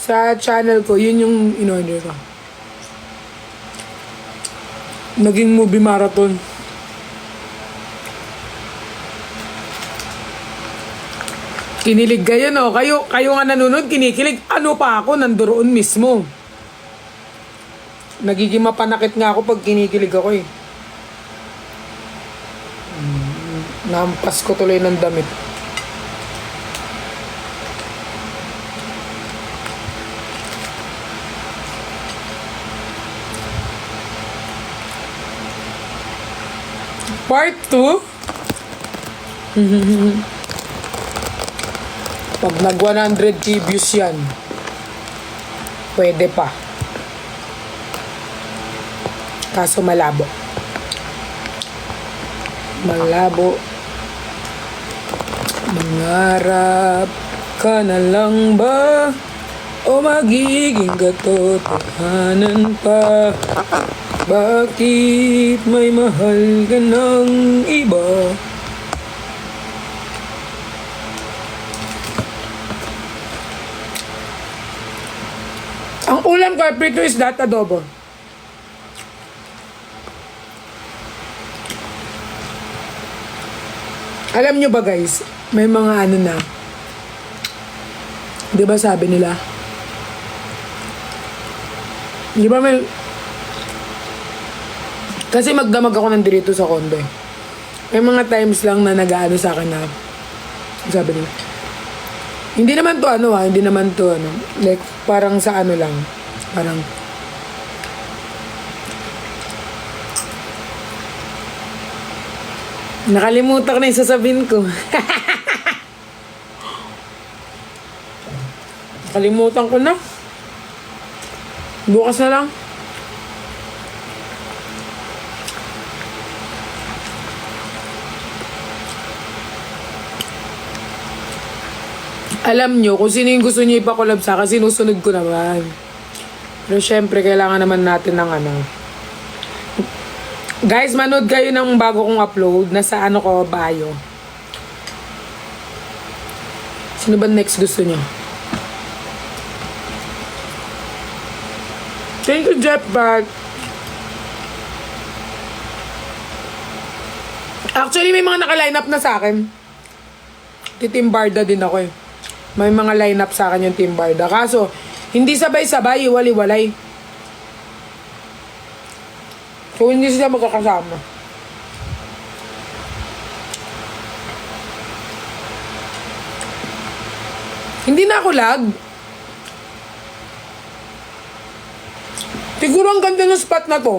Sa channel ko, yun yung in-order ko. Naging movie marathon. Kinilig kayo, no? Kayo nga nanonood, kinikilig. Ano pa ako, nandoon mismo. Nagiging mapanakit nga ako pag kinikilig ako eh. Nampas ko tuloy ng damit. Part 2? Pag nag 100k views yan, pwede pa. Kaso malabo. Malabo. Mangarap ka na lang ba? O magiging katotohanan pa? Bakit may mahal ka ng iba? Ang ulam ko, prito is that adobo. Alam nyo ba guys, may mga ano na, di ba sabi nila? Di ba may, kasi magdamag ako ng dirito sa condo eh. May mga times lang na nag-ano sa akin na, sabi nila, hindi naman to ano hindi naman to ano, like parang sa ano lang, parang, nakalimutan ko na yung sasabihin ko. Nakalimutan ko na. Bukas na lang. Alam nyo, kung sino yung gusto nyo ipakolab sa akin, sinusunod ko naman. Pero syempre, kailangan naman natin ng ano. Guys, manood kayo ng bago kong upload na sa ano ko, bio. Sino ba next gusto nyo? Thank you, Jeff Bart. Actually, may mga naka-line up na sa akin. Team Barda din ako eh. May mga line up sa akin yung Team Barda. Kaso, hindi sabay-sabay, wali-walay. So, hindi sila magkakasama. Hindi na ako lag. Siguro ang ganda ng spot na to.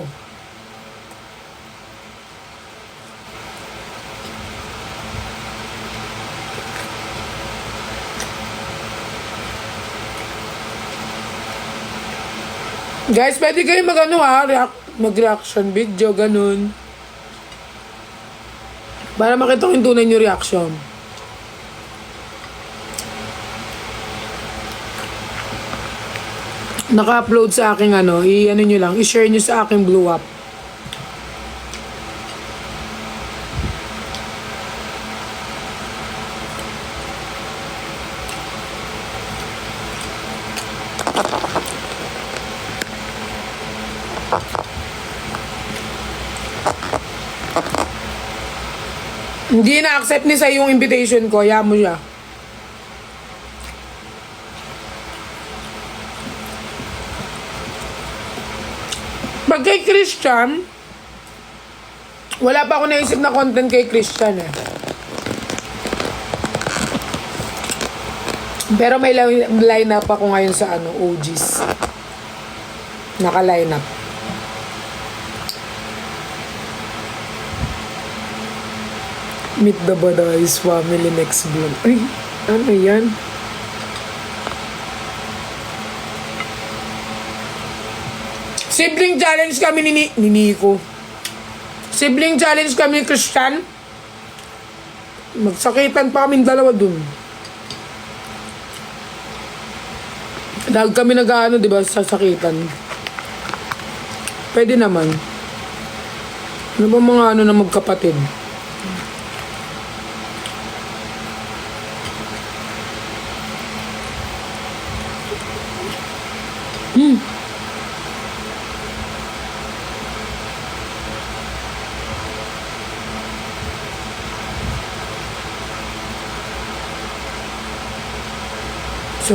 Guys, pwede kayo mag-ano mag-reaction video, ganun. Para makita ko yung tunay nyo reaction. Naka-upload sa aking ano, i-ano nyo lang, i-share nyo sa aking Blue Up. Hindi na-accept ni sa yung invitation ko. Ayaw mo siya. Pag kay Christian, wala pa ako naisip na content kay Christian eh. Pero may line up ako ngayon sa ano, OGs. Naka-line up. Meet the Baday's family next vlog. Ay, ano yan? Sibling challenge kami ni Nico. Sibling challenge kami ni Christian. Magsakitan pa kami dalawa dun. Dahil kami nag-ano, di ba, sasakitan. Pwede naman. Ano ba mga ano na magkapatid? Sa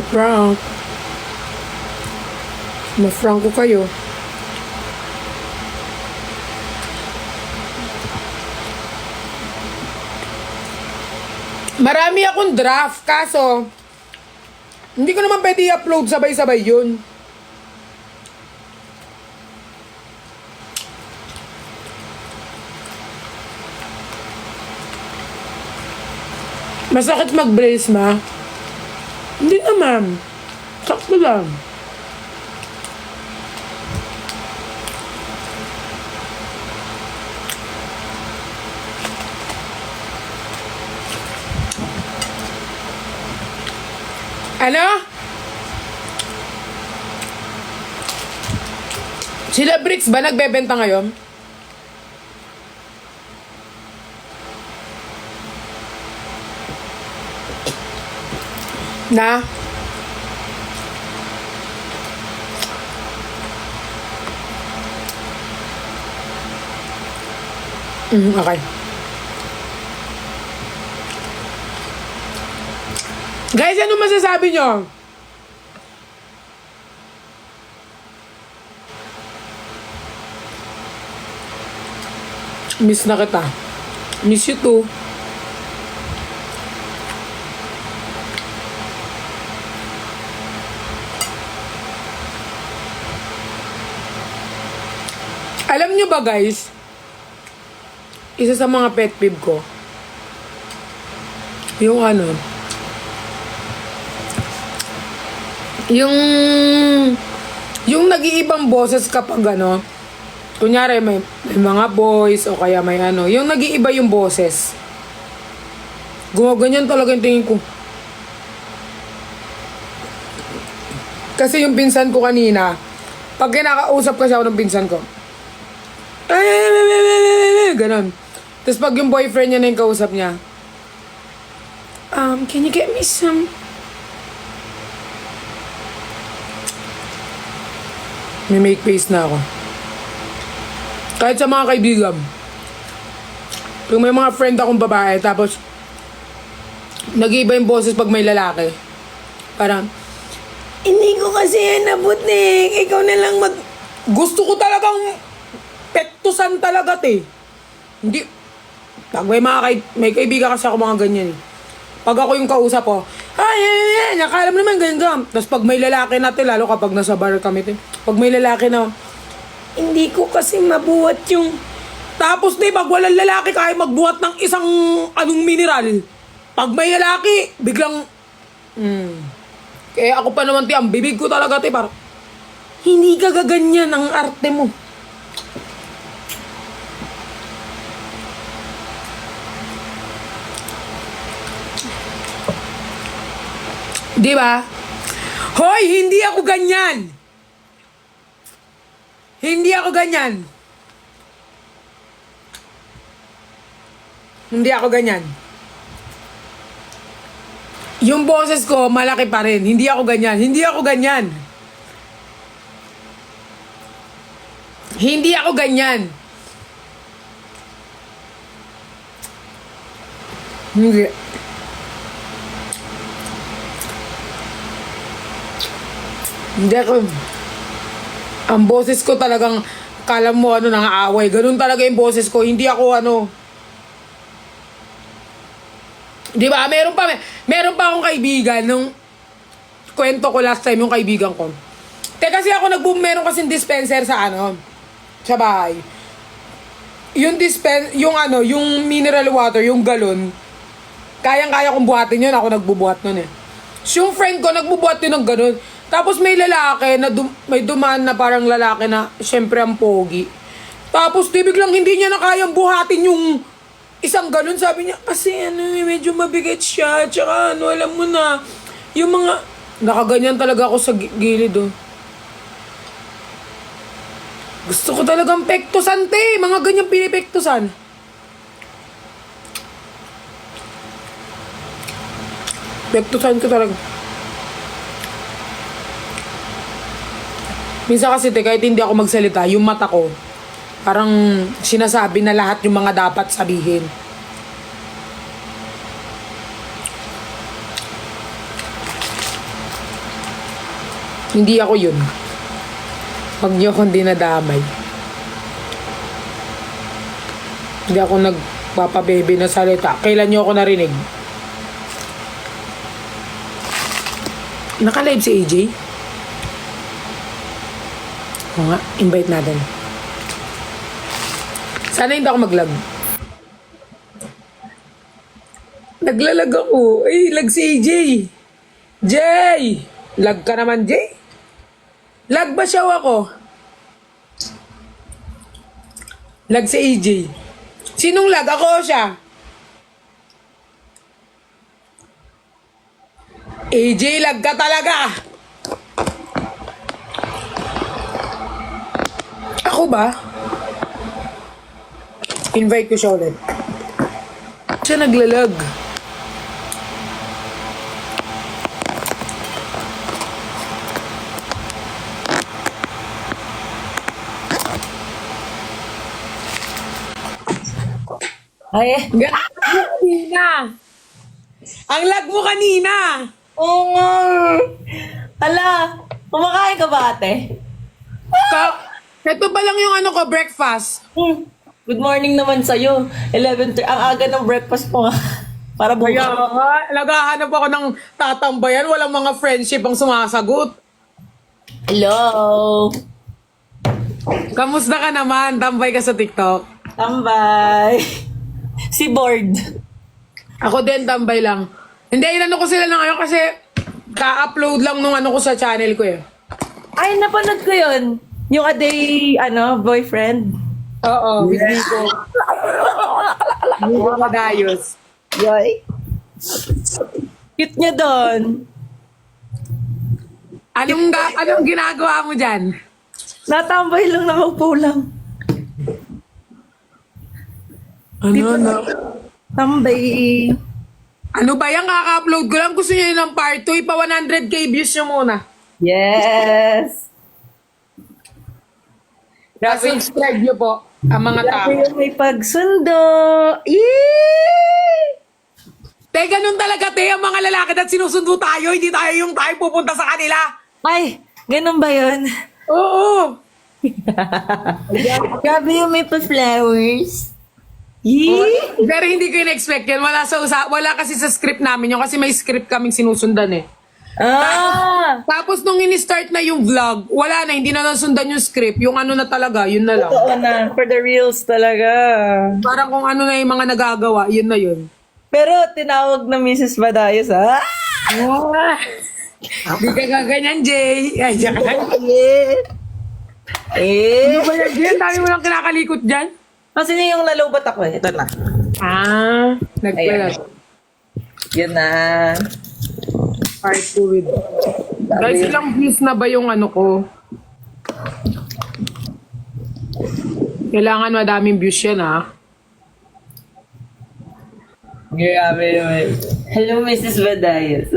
prank. Ma-frank ko kayo. Marami akong draft, kaso hindi ko naman pwede i-upload sabay-sabay yun. Masakit mag-brace, ma? Hindi naman. Sakto lang. Ano? Sila Bricks ba nagbebenta ngayon? Na? Okay. Guys, ano masasabi nyo? Miss na kita. Miss you too. Alam nyo ba guys, isa sa mga pet peeve ko, yung ano, yung nag-iibang boses kapag ano, kunyari may mga boys o kaya may ano, yung nag-iiba yung boses. Gumaganyan talaga yung tingin ko. Kasi yung pinsan ko kanina, pag kinakausap kasi ako ng pinsan ko, ganon. Tapos pag yung boyfriend niya na yung kausap niya, can you get me some? May make face na ako. Kahit sa mga kaibigan. Kung may mga friend akong babae, tapos nag-iiba yung boses pag may lalaki. Parang, hindi ko kasi yan nabutik. Ikaw na lang mag... Gusto ko talagang pektusan talaga, te. Hindi. Pag may kaibigan kasi ako mga ganyan. Pag ako yung kausap ko, nakala mo naman ganyan. Tapos pag may lalaki natin, lalo kapag nasa bar kami, te. Pag may lalaki na, hindi ko kasi mabuhat yung... Tapos di, pag walang lalaki, kaya magbuhat ng isang anong mineral. Pag may lalaki, biglang... Kaya ako pa naman, te, ang bibig ko talaga, te, parang... Hindi ka gaganyan ang arte mo. Di ba? Hoy, hindi ako ganyan. Hindi ako ganyan. Hindi ako ganyan. Yung boses ko, malaki pa rin. Hindi ako ganyan. Hindi ako ganyan. Hindi ako ganyan. Hindi. Hindi ako. Ang boses ko talagang, kala mo ano, nangaaway. Ganun talaga yung boses ko. Hindi ako ano. Di ba? Meron pa akong kaibigan nung kwento ko last time yung kaibigan ko. Kasi ako meron kasing dispenser sa ano, sa bahay. Yung mineral water, yung galon, kayang-kaya kong buhatin yun. Ako nagbubuhat nun eh. So, yung friend ko, nagbubuhat yun ng ganun. Tapos may lalaki na may dumaan na parang lalaki na syempre ang pogi. Tapos di biglang hindi niya na kayang buhatin yung isang ganun. Sabi niya, kasi medyo mabigat siya. Tsaka alam mo na, yung mga... Nakaganyan talaga ako sa gilid, oh. Gusto ko talagang pektusan, te. Mga ganyang pinipektusan. Pektusan ko talaga. Minsan kasi, te, kahit hindi ako magsalita, yung mata ko, parang sinasabi na lahat yung mga dapat sabihin. Hindi ako yun. Huwag niyo akong dinadamay. Hindi ako nagpapabebe na salita. Kailan niyo ako narinig? Naka-live si AJ? Oo nga, invite natin. Sana hindi ako mag-lag. Naglalag ako. Ay, lag si AJ. Jay! Lag ka naman, Jay? Lag ba siya o ako? Lag si AJ. Sinong lag? Ako o siya? AJ, lag ka talaga! Ako ba? Invite ko siya ulit. Siya naglalag. Ay, Kanina! Ang lag mo kanina! oo nga. Ala, kumakain ka ba, ate? Ito pa lang yung ano ko, breakfast. Good morning naman sa'yo. 11:30. Ang aga ng breakfast mo. Para Kaya bukas. nga, naghahanap ako ng tatambayan. Walang mga friendship ang sumasagot. Hello. Kamusta ka naman? Tambay ka sa TikTok? Tambay. Si board. Ako din, tambay lang. Hindi, inano ko sila ng ano kasi ka-upload lang nung ano ko sa channel ko eh. Ay, napanood ko yun. Yung a day, boyfriend. Oo, with Nico. Nico Madayos. Yoy. Cute niya doon. Anong ginagawa mo dyan? Natambay lang, nakaupo lang. Ano? Tambay. Ano ba yan? Kaka-upload ko lang. Gusto niyo yun ng part 2. Ipa 100k views nyo muna. Yes. Subscribe nyo po ang mga tao. Grabe yung may pagsundo. Yee! Te, ganun talaga, te. Ang mga lalaki at sinusundo tayo. Hindi tayo yung tayo pupunta sa kanila. Ay, ganun ba yun? Oo. Grabe yung may pa-flowers. Yee! Pero hindi ko in-expect yan. Wala kasi sa script namin yun. Kasi may script kaming sinusundan eh. Ah! Tapos nung in-start na yung vlog, wala na. Hindi na nasundan yung script. Yung ano na talaga, yun na lang. Totoo na. For the reals talaga. Parang kung ano na yung mga nagagawa, yun na yun. Pero tinawag na Mrs. Badayos, ha? Hindi ka gaganyan, Jay. Ay, dyan. Ano ba yan, Jay? Ang dami mo lang kinakalikot dyan. Kasi yung nalobat ako eh. Ito na. Nagpala. Yan na. Part 2 with... Guys, ilang views na ba yung ano ko? Kailangan madaming views yan, ha? Grabe naman. Hello, Mrs. Badayos.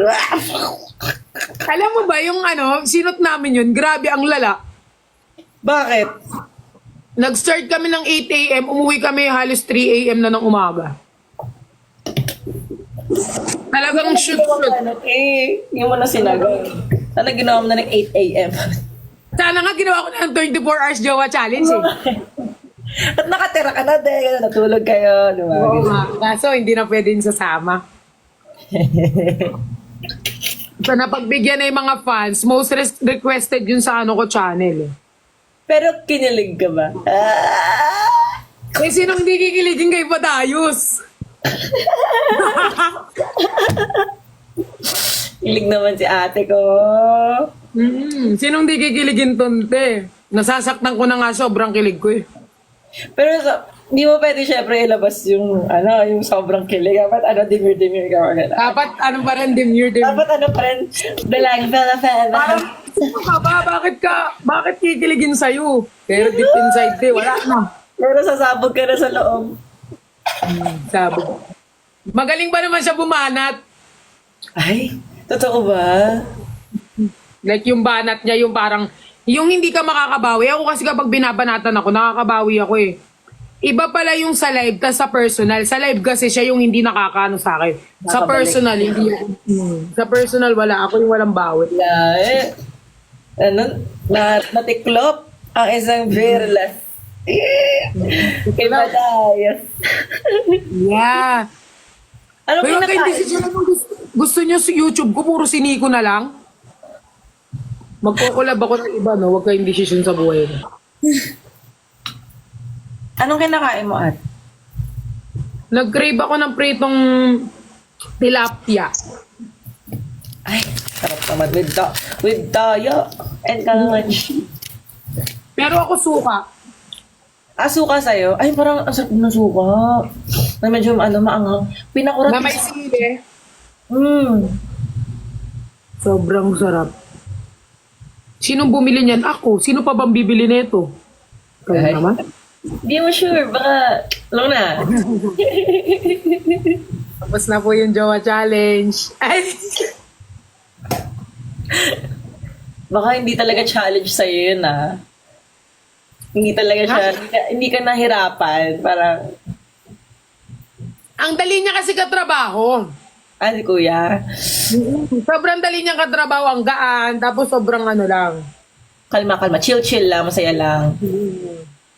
Alam mo ba yung ano, sinot namin yun, grabe ang lala. Bakit? Nag-start kami ng 8 a.m., umuwi kami halos 3 a.m. na ng umaga. Talagang shoot. Yung mo na sinagot. Sana ginawa mo na ng 8 a.m. Sana nga ginawa ko na ng 24 hours jowa challenge eh. At nakatira ka na din. Natulog kayo. Diba? Oo nga. Kaso hindi na pwedeng sasama. So napagbigyan na yung mga fans, most requested yun sa ano ko channel eh. Pero kinilig ka ba? Eh sinong hindi kikiligin kay Padayos? Kilig naman si ate ko. Sinong hindi kikiligin tonte? Nasasaktan ko na nga sobrang kilig ko eh. Pero hindi mo pwede syempre ilabas yung yung sobrang kilig. Dapat dimir-dimir ka agad. Dapat ano pa rin, demure. Dapat pa rin, dalang fella. Parang, ano ka ba? Bakit kikiligin sa'yo? Pero deep inside wala na. Pero sasabog ka na sa loob. Sabog. Magaling ba naman siya bumanat? Ay, totoo ba? Like yung banat niya, yung parang Yung hindi ka makakabawi. Ako kasi kapag binabanatan ako, nakakabawi ako eh. Iba pala yung sa live tas sa personal. Sa live kasi siya yung hindi nakakaano sa akin. Sa Nakabalik. personal, hindi ako. Sa personal, wala. Ako yung walang bawi. Ano, natiklop ang isang virlas. Kay Madayas. Yeah. Ano Pero kayo hindi kinakain? gusto nyo sa YouTube ko, puro siniko na lang? Magkukulab ako ng iba, no? Huwag kayong decision sa buhay. Anong kinakain mo, at? Nag-crave ako ng pritong tilapia. Ay, sarap naman with toyo and kalamansi. Pero ako suka. Suka sa'yo? Ay, parang ang sarap ng suka. Na medyo maangang. Pinakurat. Na may sili. Sobrang sarap. Sinong bumili niyan? Ako. Sino pa bang bibili nito? Kaya Ay. naman. Di mo sure, baka, alam na. Tapos na po yung Jowa Challenge. Ay! Baka hindi talaga challenge sa'yo yun, ah. Hindi talaga siya, hindi ka nahirapan. Parang, Ang dali niya kasi katrabaho. si kuya, Sobrang dali niya katrabaho. Ang gaan. Tapos sobrang ano lang. kalma, chill lang, masaya lang.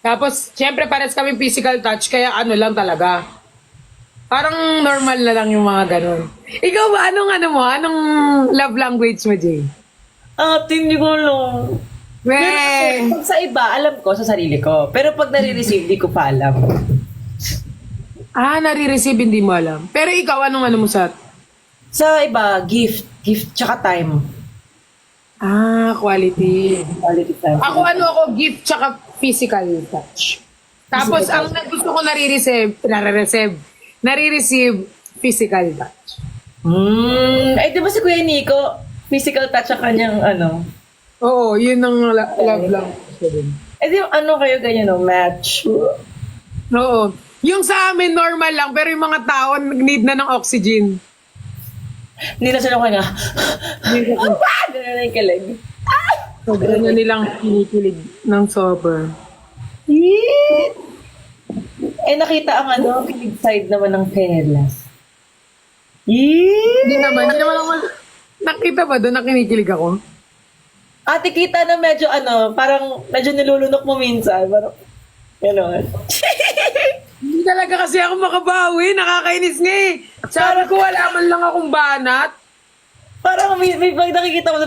Tapos, syempre, pares kami physical touch, kaya ano lang talaga. Parang normal na lang yung mga ganun. Ikaw ba, anong love language mo, Jay? Hindi ko alam. Weh! Pag sa iba, alam ko sa sarili ko. Pero pag nare-receive, di ko pa alam. Nare-receive, hindi mo alam. Pero ikaw, anong ano mo sa... Sa iba, gift, tsaka time. Quality. Quality time. Ako, gift tsaka physical touch. Tapos, ang gusto ko nare-receive physical touch. Ay, di ba si Kuya Nico, physical touch ang kanyang ano? Oo, yun ang love language ko din. Eh, di ano kayo ganyan, no? Match. Oo. Yung sa amin, normal lang, pero yung mga tao, need na ng oxygen. Hindi na sila kanya. Ang bad! Ganun na yung kilig. Sobrang na nilang kinikilig ng sobra. Nakita ang kilig side naman ng Perlas. Hindi naman ako, nakita ba doon na kinikilig ako? Ate, kita na medyo parang medyo nilulunok mo minsan. Parang, gano'n. Hindi talaga kasi ako makabawi, nakakainis nga eh. Sabi ko wala man lang akong banat. Parang may pag nakikita mo,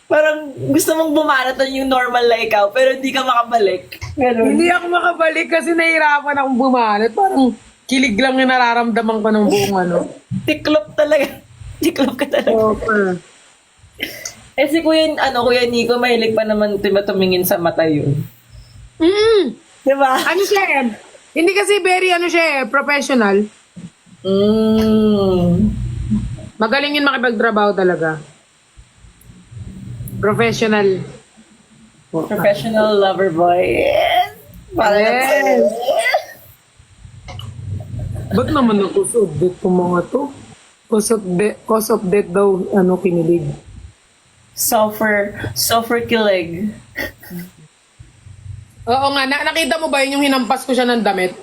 parang gusto mong bumanat yung normal na ikaw, pero hindi ka makabalik. Gano'n. Hindi ako makabalik kasi nahirapan akong bumanat. Parang kilig lang yung nararamdaman ko ng buong ano. Tiklop talaga. Tiklop ka talaga. Super. Si Kuya Nico, mahilig pa naman tumingin sa mata yun. Diba? Ano siya eh? Hindi kasi very professional. Magaling yun makipagtrabaho talaga. Professional. Professional lover boy. Yes! Yes. Ba't naman nakusubdit kung mga to? Cause of death daw, kinilig. Suffer kilig. Oo nga, nakita mo ba yun yung hinampas ko siya ng damit?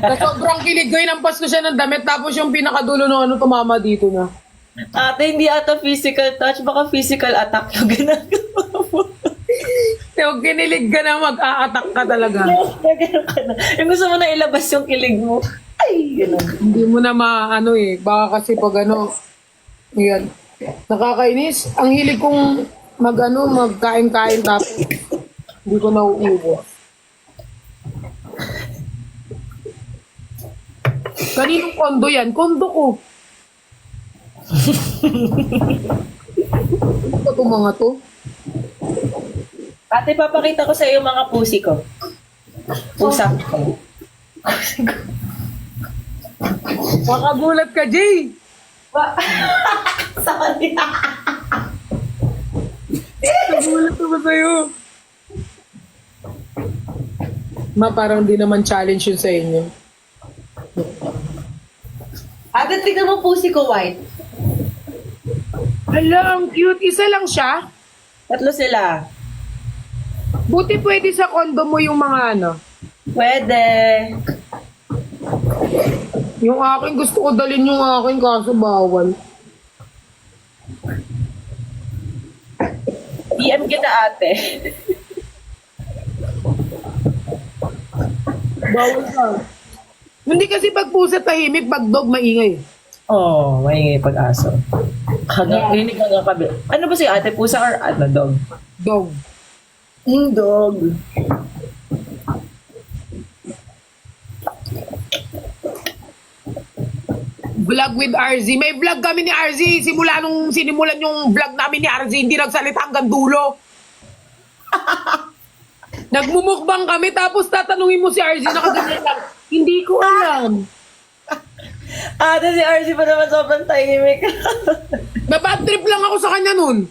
Sa sobrang kilig ko, hinampas ko siya ng damit, tapos yung pinakadulo ng tumama dito na. Ate, hindi ata physical touch, baka physical attack yung ginagawa mo. Yung kinilig ka na, mag-a-attack ka talaga. Ganun ka na. Yung gusto mo na ilabas yung kilig mo. Ay, gano'n. Hindi mo na baka kasi pag yan. Nakakainis. Ang hilig kong magkain-kain tapos hindi ko nauubos. Kaninong kondo yan? Kondo ko. Ano ba itong mga to? Ate, papakita ko sa iyo mga pusi ko. Pusa ko. Makagulat ka, Jay! Sa kanila. Nagulat ko ba sa'yo? Parang di naman challenge yun sa inyo. Ate, tignan mo pusi ko, white. Hala, ang cute. Isa lang siya? Tatlo sila. Buti pwede sa condo mo yung mga ano. Pwede. Yung akin, gusto ko dalhin yung akin kaso bawal. DM kita ate. Bawal ka. Hindi kasi pag pusa tahimik, pag dog maingay. Oh, maingay pag-aso. Rinig hanggang kabi. Ano ba si ate? Pusa or ano? Dog? Dog. Dog. Vlog with RZ. May vlog kami ni RZ. Simula nung sinimulan yung vlog namin ni RZ, hindi nagsalita hanggang dulo. Nagmumukbang kami, tapos tatanungin mo si RZ, nakaganyan lang. Hindi ko alam. Ate si RC pa naman sobrang tahimik. Nabad trip lang ako sa kanya nun.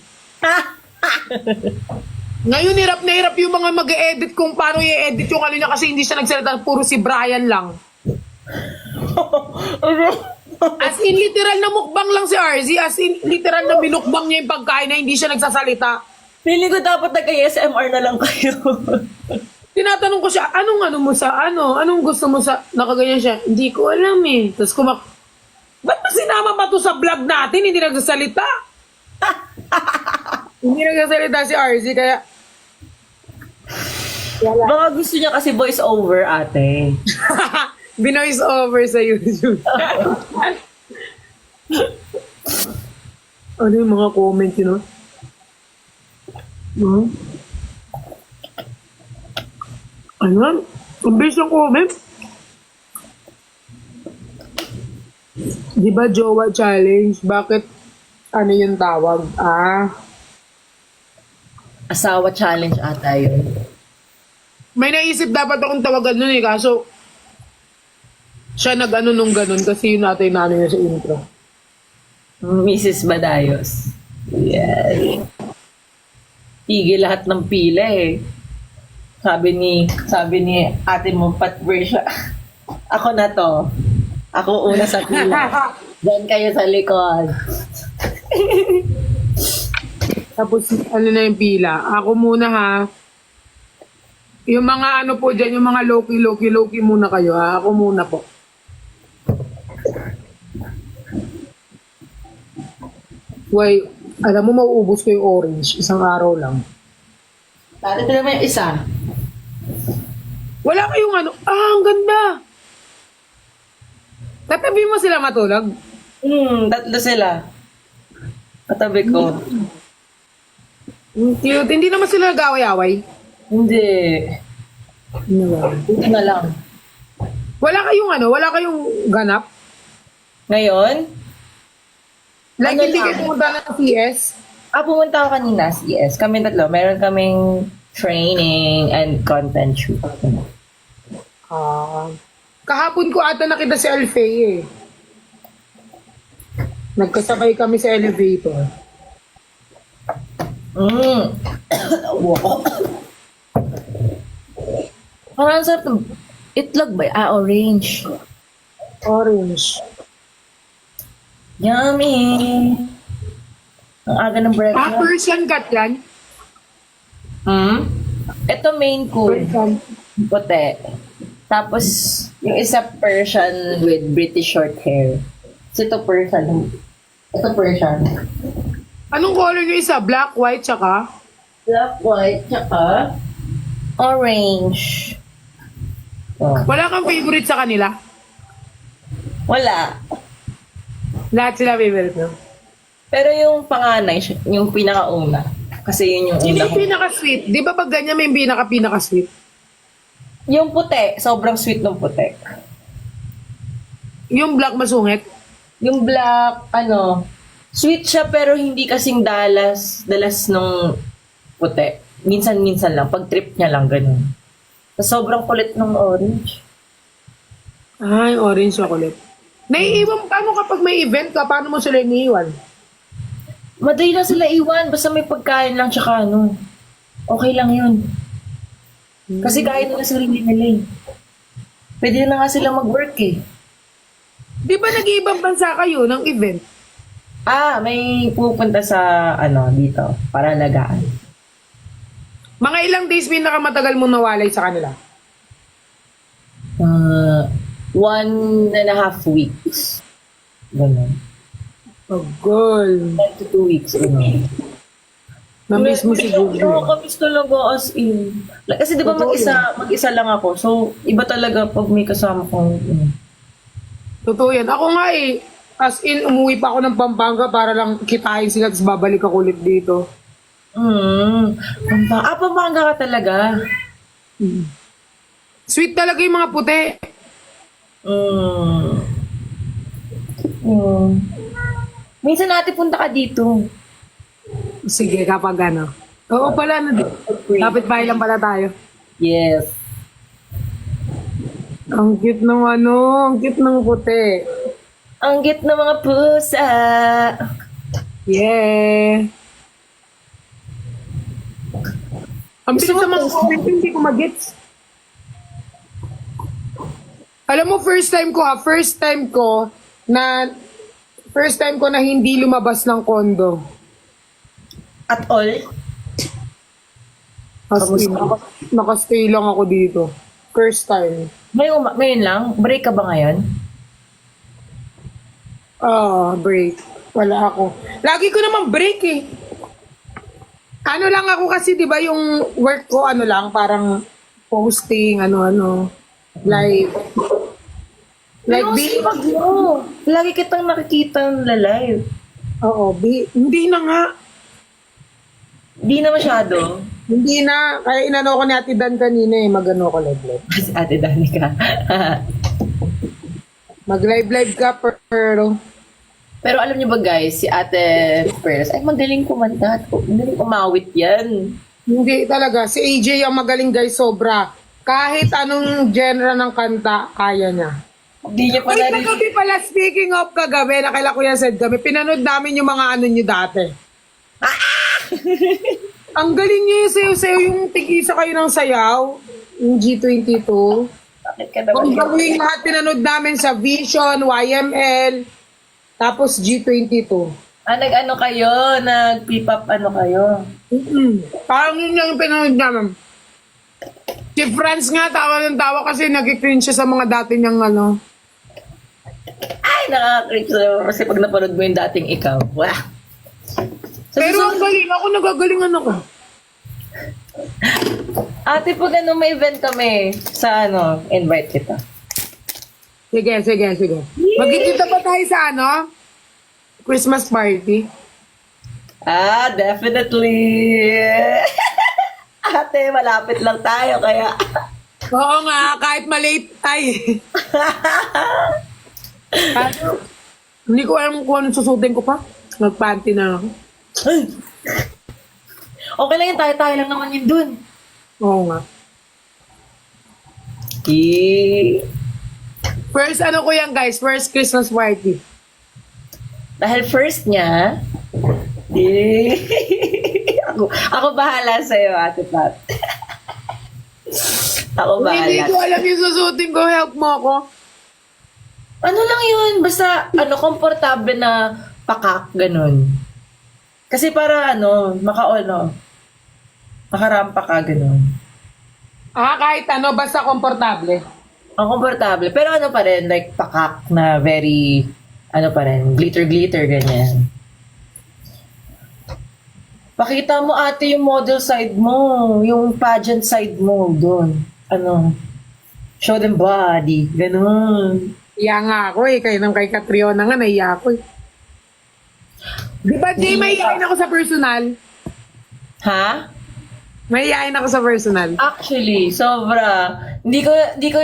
Ngayon, hirap na hirap yung mga mag-e-edit kung paano i-edit yung ano niya kasi hindi siya nagsalita. Puro si Brian lang. As in, literal na mukbang lang si RZ. As in, literal na minukbang niya yung pagkain na hindi siya nagsasalita. Feeling ko dapat nag-ASMR na lang kayo. Tinatanong ko siya, anong ano mo sa ano? Anong gusto mo sa... Nakaganyan siya, hindi ko alam eh. Tapos ba't ba sinama pa to sa vlog natin? Hindi nagsasalita. Hindi nagsasalita si RZ, kaya... Baka gusto niya kasi voice over ate. Binoise over sa YouTube. Ano yung mga comment yun, no? Ano? Ang bilis ng comment. Di ba jowa challenge? Bakit ano yung tawag? Asawa challenge ata yun. May naisip dapat akong tawagan nun eh, kaso siya nag-ano nung ganun kasi yun natin na ano niya sa intro. Mrs. Badayos. Yes. Tigil lahat ng pila eh. Sabi ni ate mo, Patricia, ako na to. Ako una sa pila. Diyan kayo sa likod. Tapos ano na yung pila. Ako muna ha. Yung mga ano po dyan, yung mga loki muna kayo ha. Ako muna po. Why, alam mo mauubos ko yung orange. Isang araw lang. Dati ko naman yung isa. Wala kayong ano. Ang ganda. Tatabi mo sila matulog. Tatlo sila. Katabi ko. Cute. Hindi naman sila nag-away-away. Hindi. Ano Hindi na lang. wala kayong ganap. Ngayon, Like, Ano hindi lang? kayo pumunta na ng CS. pumunta ako kanina, yes. Kami tatlo. Meron kaming training and content shoot. Kahapon ko ata nakita si Alfie eh. Nagkasabay kami sa elevator. Wow. Parang sarap ng itlog ba? Orange. Orange. Yummy! Ang aga ng breakfast. Persian cat yan? Ito main coon. Persian. Puti. Tapos, yung isa Persian with British short hair. So, ito Persian. Ito Persian. Anong color yung isa? Black, white, tsaka? Black, white, tsaka orange. Oh. Wala kang favorite sa kanila? Wala. Lahat sila favorite mo? Pero yung panganay, yung pinakauna. Kasi yun yung Sino una yung ko. pinaka-sweet? Di ba pag ganyan may pinaka-sweet? Yung puti, sobrang sweet ng puti. Yung black masungit? Yung black, sweet siya pero hindi kasing dalas nung puti. Minsan-minsan lang, pag trip niya lang, ganun. Sobrang kulit ng orange. Ay, orange chocolate. Naiiwan, paano kapag may event ka, paano mo sila iniiwan? Madali lang sila iwan, basta may pagkain lang tsaka okay lang yun. Kasi kaya nila sarili nila eh. Pwede na nga sila mag-work eh. Di ba nag-iibang bansa kayo ng event? May pupunta sa dito para lagaan. Mga ilang days pinakamatagal mong nawalay sa kanila? 1.5 weeks. Ganun. Oh, girl. 1 to 2 weeks. Ganun. Na-miss mo siguro. Nakakamiss talaga as in. Kasi di ba Totoo mag-isa lang ako. So, iba talaga pag may kasama kong Totoo yan. Ako nga eh, as in, umuwi pa ako ng Pampanga para lang kitain sila tapos babalik ako ulit dito. Pampanga ka talaga. Sweet talaga yung mga puti. Mm. Mm. Minsan natin punta ka dito. Sige, kapag ano. Oo pala, kapit bahay lang pala tayo. Yes. Ang cute ng ang cute ng puti. Ang cute ng mga pusa. Yeah. Ang bilis sa mga comment, hindi ko magets. Alam mo, first time ko na hindi lumabas ng kondo. At all? As in, nakastay lang ako dito. First time. Ngayon lang? Break ka ba ngayon? Break. Wala ako. Lagi ko naman break eh. Ano lang ako kasi, di ba, yung work ko, ano lang, parang posting, live. Like, Pero sipag mo. Lagi kitang nakikita ng live. oo, hindi na nga. Di na masyado. Hindi na. Kaya inano ko ni Ate Dan kanina eh, mag-ano ko live. Kasi Ate Danica. Mag-live ka, pero... Pero alam niyo ba guys, si Ate Pearls, ay magaling kumanta. Magaling umawit yan. Hindi talaga. Si AJ ang magaling guys, sobra. Kahit anong genre ng kanta, kaya niya. Hindi niya pa Ay, narinig. kagabi pala, speaking of kagabi, nakila ko yan said kami, pinanood namin yung mga ano nyo dati. Ang galing niya yung sayo-sayo, yung tig-isa kayo ng sayaw, yung G22. Bakit ka Ang naman? galing lahat pinanood namin sa Vision, YML, tapos G22. Nag-ano kayo? Nag-P-pop ano kayo? Parang yun yung pinanood namin. Si Franz nga, tawa ng tawa kasi nag-cringe siya sa mga dati niyang Ay, nakaka-creep sa'yo kasi pag napanood mo yung dating ikaw. Wah! Pero ang galing, ako nagagalingan ako. Ate, pag may event kami sa invite kita. Sige. Magkikita pa tayo sa Christmas party. Definitely! Ate, malapit lang tayo kaya. Oo nga, kahit malate tayo. Hindi ko alam kung anong susutin ko pa. Nagpanty na ako. Ay! Okay lang yun, tayo lang naman yun dun. Oo nga. First ko yan guys, first Christmas party. Dahil first niya, ako bahala sa'yo, Ate Pat. Ako Hindi bahala. ko alam yung susutin ko, help mo ako. Ano lang yun, basta komportable na pakak, ganun. Kasi para makarampa ka, ganun. Kahit basta komportable. Ang komportable, pero pa rin, like pakak na very, pa rin, glitter-glitter, ganyan. Pakita mo ate yung model side mo, yung pageant side mo doon. Show them body, ganun. Iya nga ako eh, kay Catriona nga, naiya ako eh. Di ba, Jay, mahihayin ako sa personal? Ha? Mahihayin ako sa personal. Actually, sobra. Hindi ko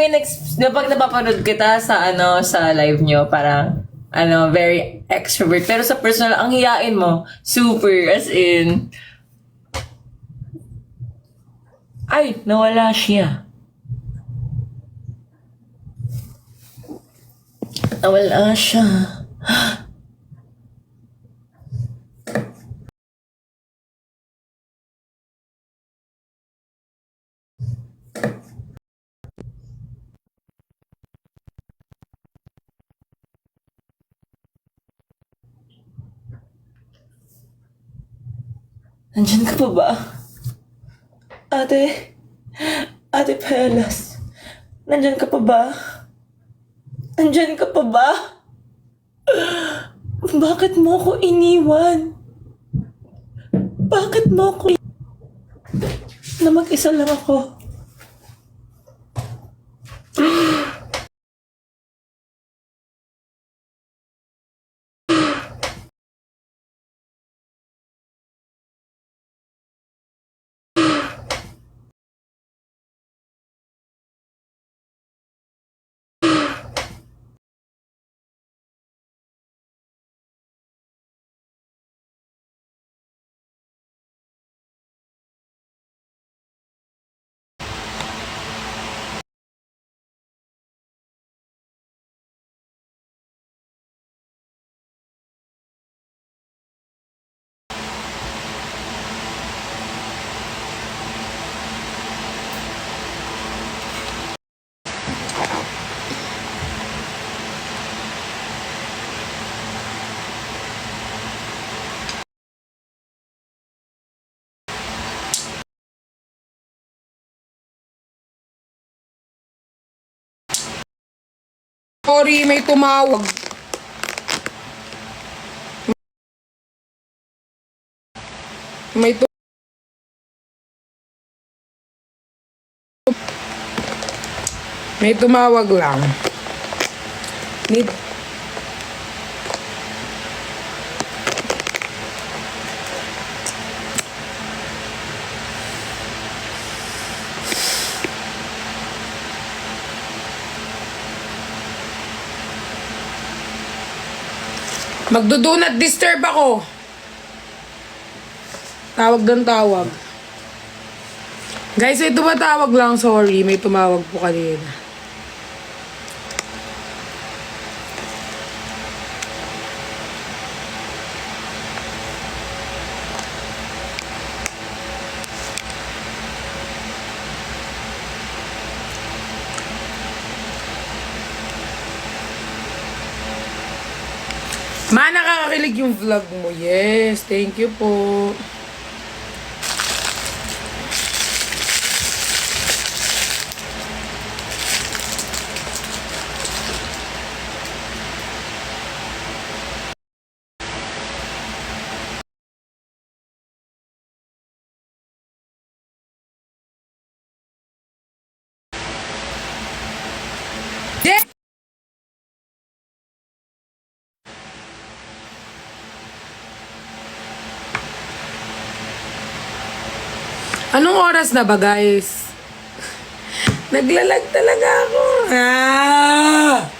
pag napapanood kita sa sa live nyo, parang very extrovert. Pero sa personal, ang hiyain mo, super, as in, ay, nawala siya. Nawala siya. Nandyan ka pa ba? Ate, Ate Pelas, nandyan ka pa ba? Nandyan ka pa ba? Bakit mo ko iniwan? Bakit mo ko na mag-isa lang ako? Sorry, may tumawag. May tu- May tumawag lang. Need Magdo-do not disturb ako. Tawag ng tawag. Guys, may tumatawag lang. Sorry, may tumawag po kanina. Ma, nakakakilig yung vlog mo. Yes, thank you po. Yes! Anong oras na ba, guys? Naglalag talaga ako. Ah!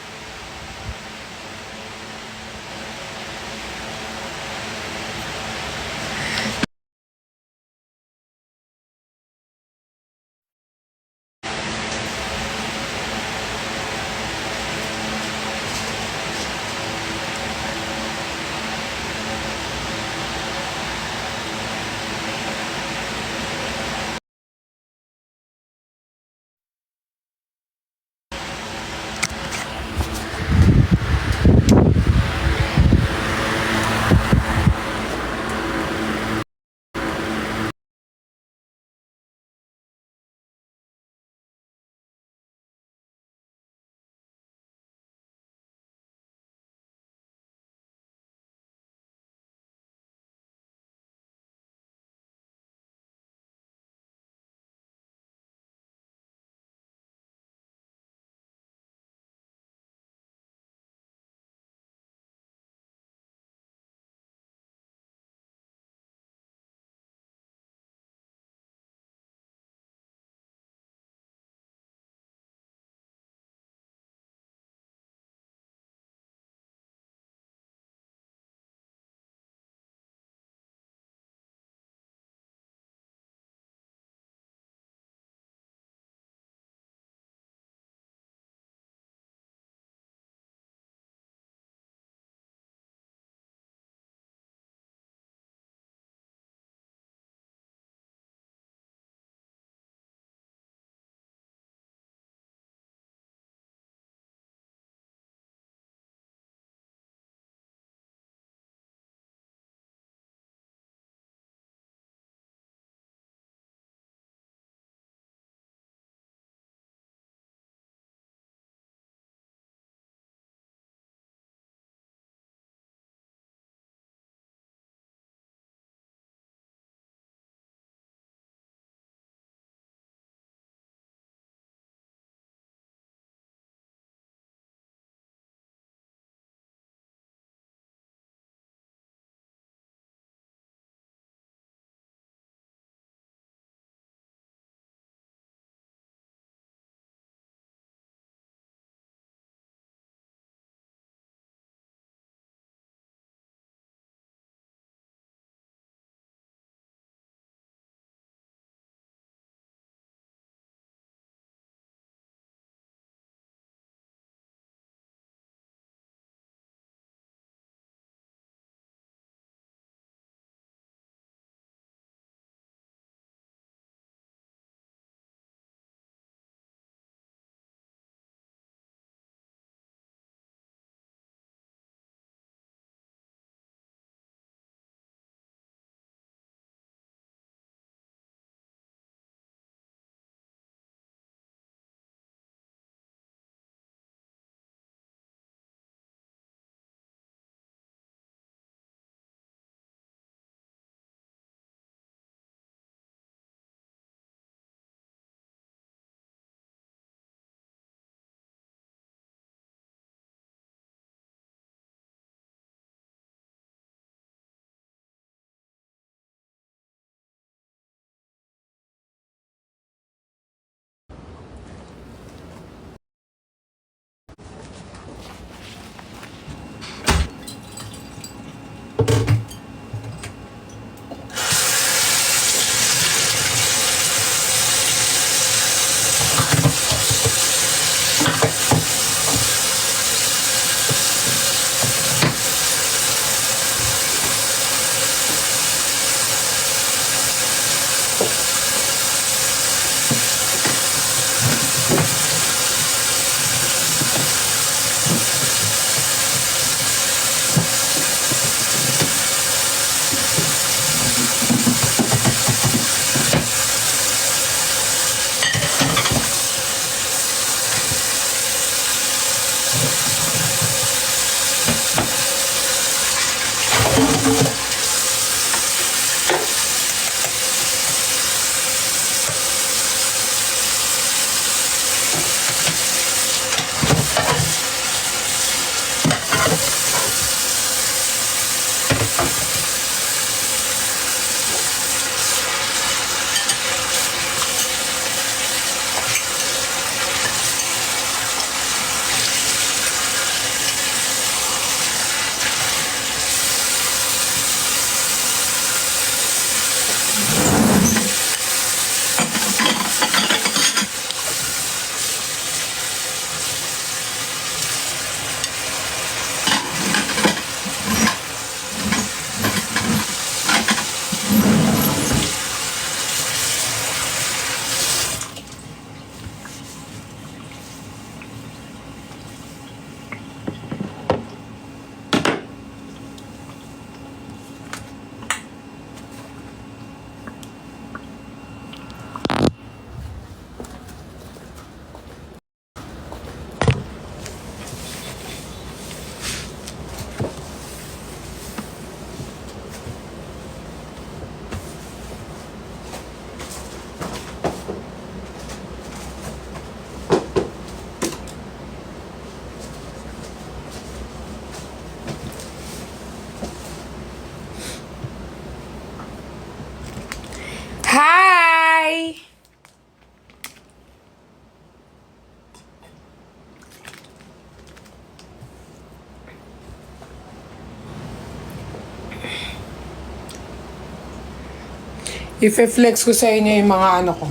I-flex ko sa inyo yung mga ano ko.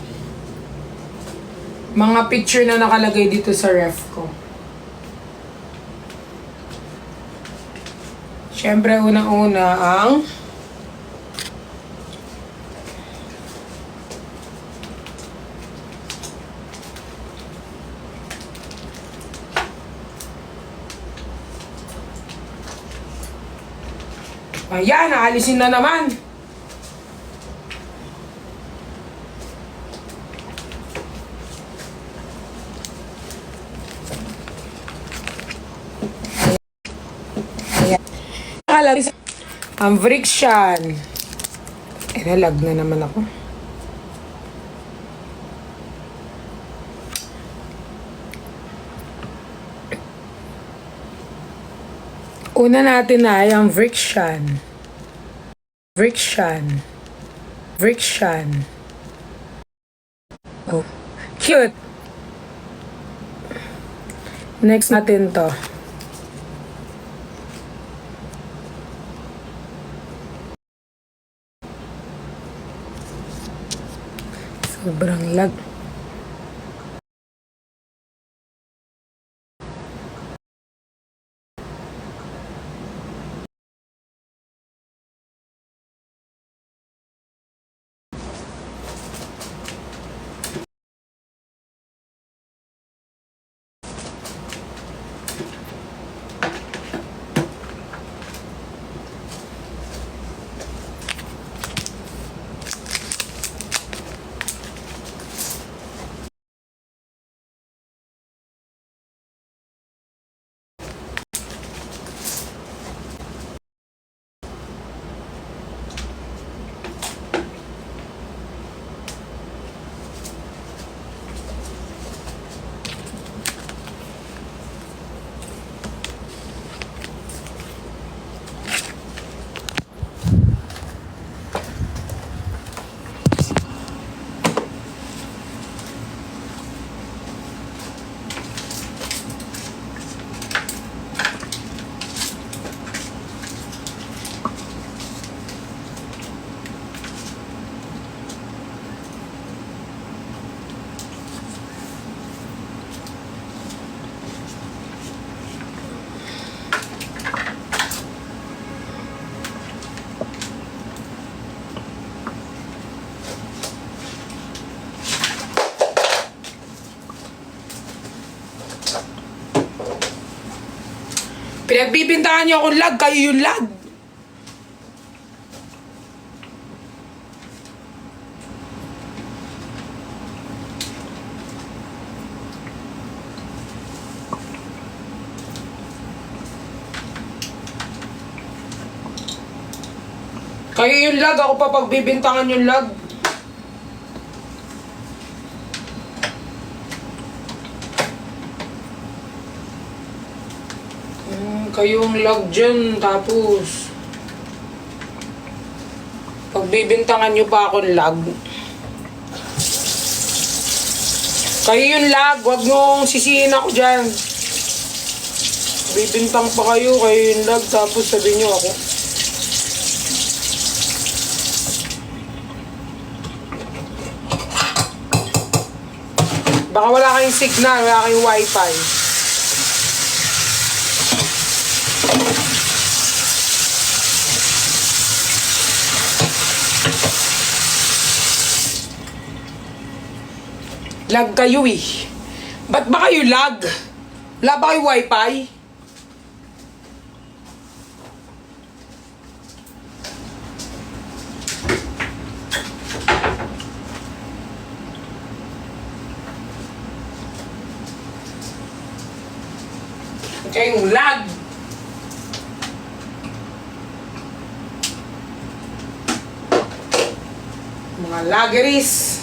Mga picture na nakalagay dito sa ref ko. Siyempre, unang-una ang ayan, naalisin na naman. Ayan. Ang friction. Nalag na naman ako. Una natin ay ang friction. Friction. Friction. Oh, cute. Next natin to. Sobrang lag. Pinagbibintangan niyo akong lag, kayo yung lag. Kayo yung lag, ako pa pagbibintangan yung lag. Kayong lag dyan, tapos pagbibintangan nyo pa akong lag. Kayo yung lag, wag nyo sisihin ako dyan. Bibintang pa kayo yung lag, tapos sabihin nyo ako. Baka wala kayong signal, wala kayong wifi. Lag kayo eh. Ba't ba kayo lag? Wala ba kayo wifi? Kayong lag. Mga laggeries.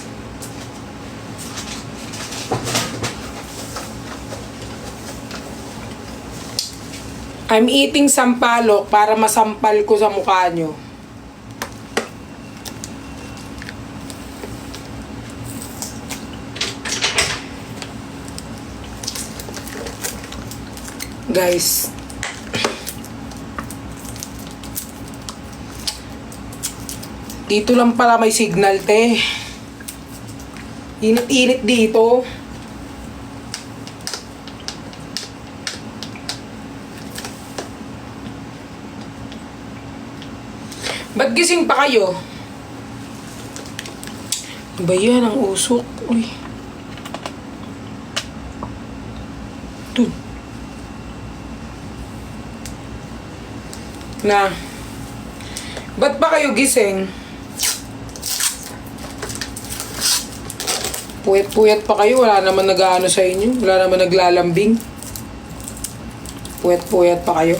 I'm eating sampalok para masampal ko sa mukha nyo. Guys, Dito lang pala may signal, te. Init-init dito. Ba't gising pa kayo? Ano ba yan? Ang usok. Uy. Ito. Na. Ba't ba kayo gising? Puyat-puyat pa kayo. Wala naman nag-ano sa inyo. Wala naman naglalambing. Puyat-puyat pa kayo.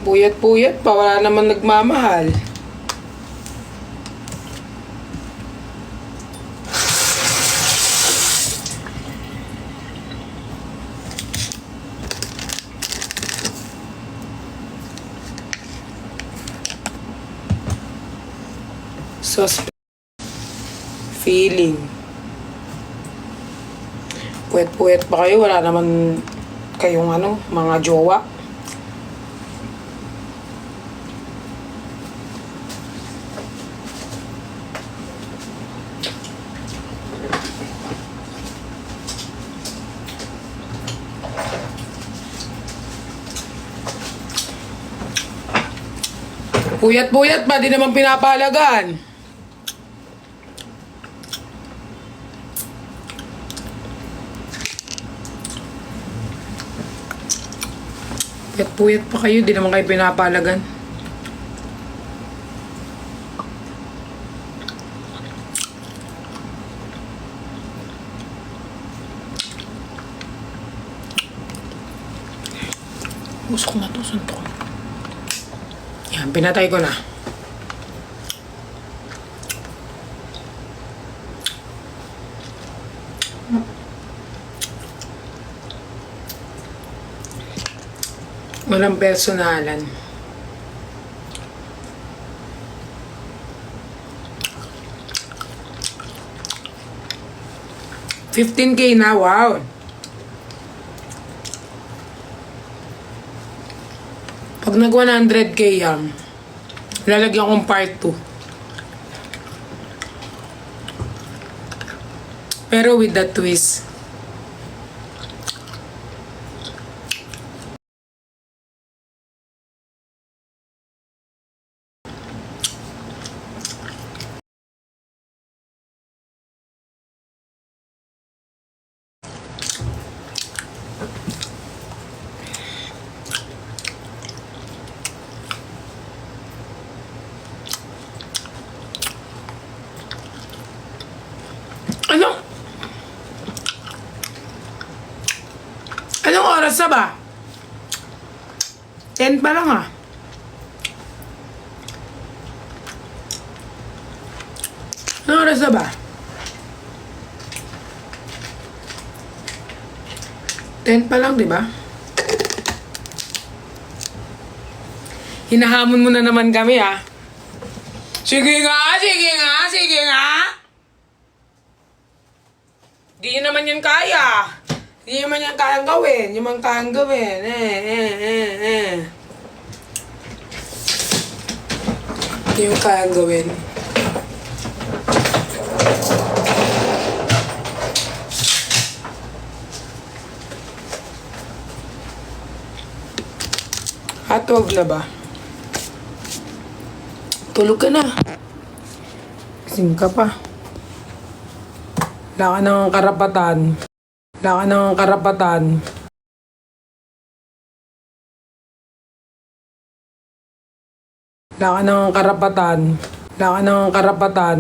Puyat-puyat pa. Wala naman nagmamahal. Feeling. Puwet-puwet pa kayo. Wala naman kayong mga jowa. Puyat-puyat pa. Di naman pinapahalagan. Puyat-puyat pa kayo, di naman kayo pinapalagan. Usok na to, suntok. Yan, pinatay ko na. Walang personalan. $15K na, wow. Pag nag 100K yan, lalagyan kong part 2. Pero with the twist. Anong oras na ba? 10 pa lang ah. Anong oras na ba? 10 pa lang, di ba? Hinahamon mo na naman kami ah. Sige nga, sige nga, sige nga. Di nyo naman yan kaya. Di naman yan kayang gawin. Yung mga kayang gawin. Di yung kayang gawin. At wag na ba? Tulog ka na. Kasing ka pa. Wala ka ng karapatan. Wala ka ng karapatan. Wala ka ng karapatan. Wala ka ng karapatan.